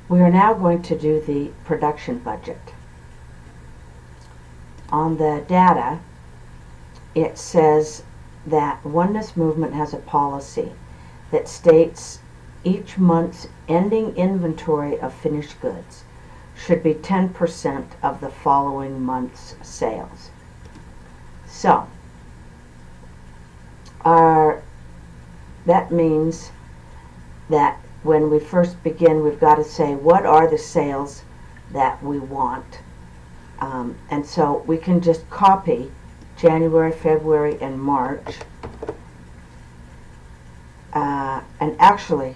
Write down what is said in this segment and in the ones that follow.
We are now going to do the production budget. On the data, it says that Oneness Movement has a policy that states each month's ending inventory of finished goods should be 10% of the following month's sales. So, that means that when we first begin, we've got to say what are the sales that we want. And so we can just copy January, February, and March. And actually,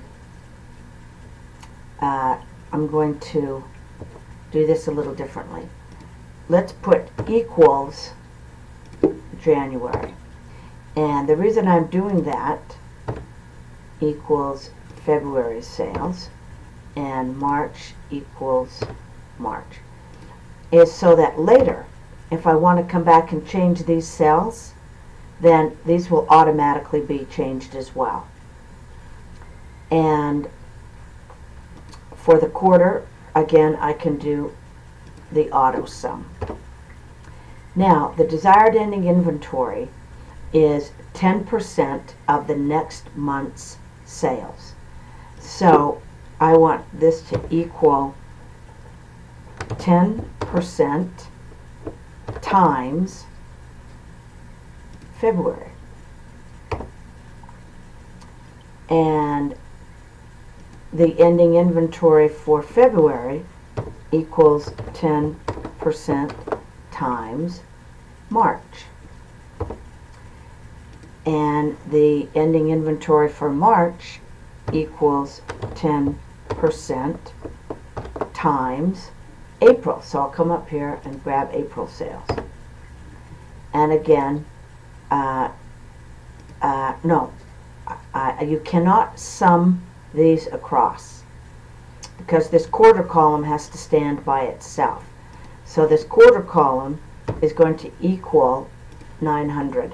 I'm going to do this a little differently. Let's put equals January. And the reason I'm doing that, equals February sales, and March equals March, is so that later, if I want to come back and change these cells, then these will automatically be changed as well. And for the quarter, again, I can do the auto sum. Now, the desired ending inventory is 10% of the next month's sales. So I want this to equal 10% times February. And the ending inventory for February equals 10% times March. And the ending inventory for March equals 10% times April. So I'll come up here and grab April sales. And again, you cannot sum these across because this quarter column has to stand by itself. So this quarter column is going to equal 900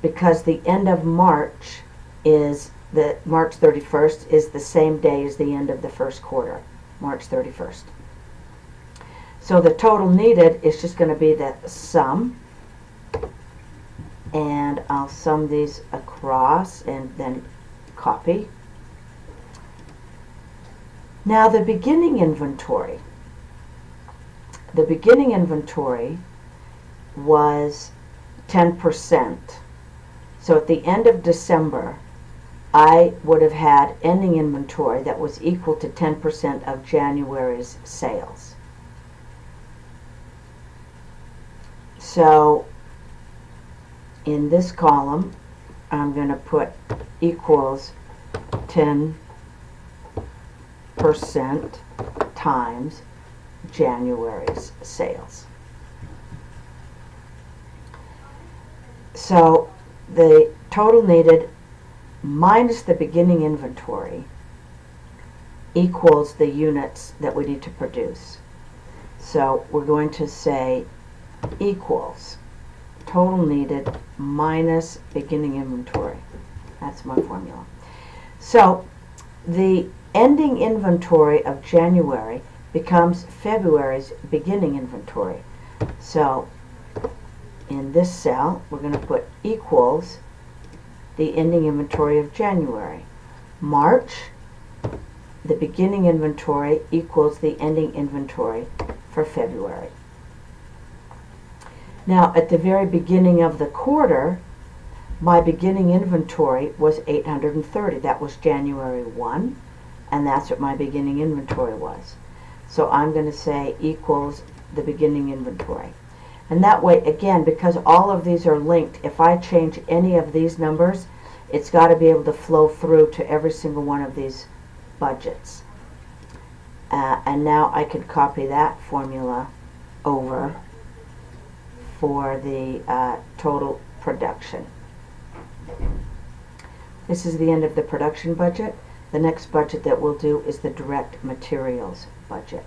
because the end of March is March 31st is the same day as the end of the first quarter, March 31st. So the total needed is just going to be the sum, and I'll sum these across and then copy. Now the beginning inventory. The beginning inventory was 10%. So at the end of December, I would have had ending inventory that was equal to 10% of January's sales. So in this column, I'm going to put equals 10% times January's sales. So the total needed minus the beginning inventory equals the units that we need to produce. So we're going to say equals total needed minus beginning inventory. That's my formula. So the ending inventory of January becomes February's beginning inventory. So in this cell, we're going to put equals the ending inventory of January. March, the beginning inventory equals the ending inventory for February. Now, at the very beginning of the quarter, my beginning inventory was 830. That was January 1, and that's what my beginning inventory was. So I'm going to say equals the beginning inventory. And that way, again, because all of these are linked, if I change any of these numbers, it's got to be able to flow through to every single one of these budgets. And now I can copy that formula over for the total production. This is the end of the production budget. The next budget that we'll do is the direct materials budget.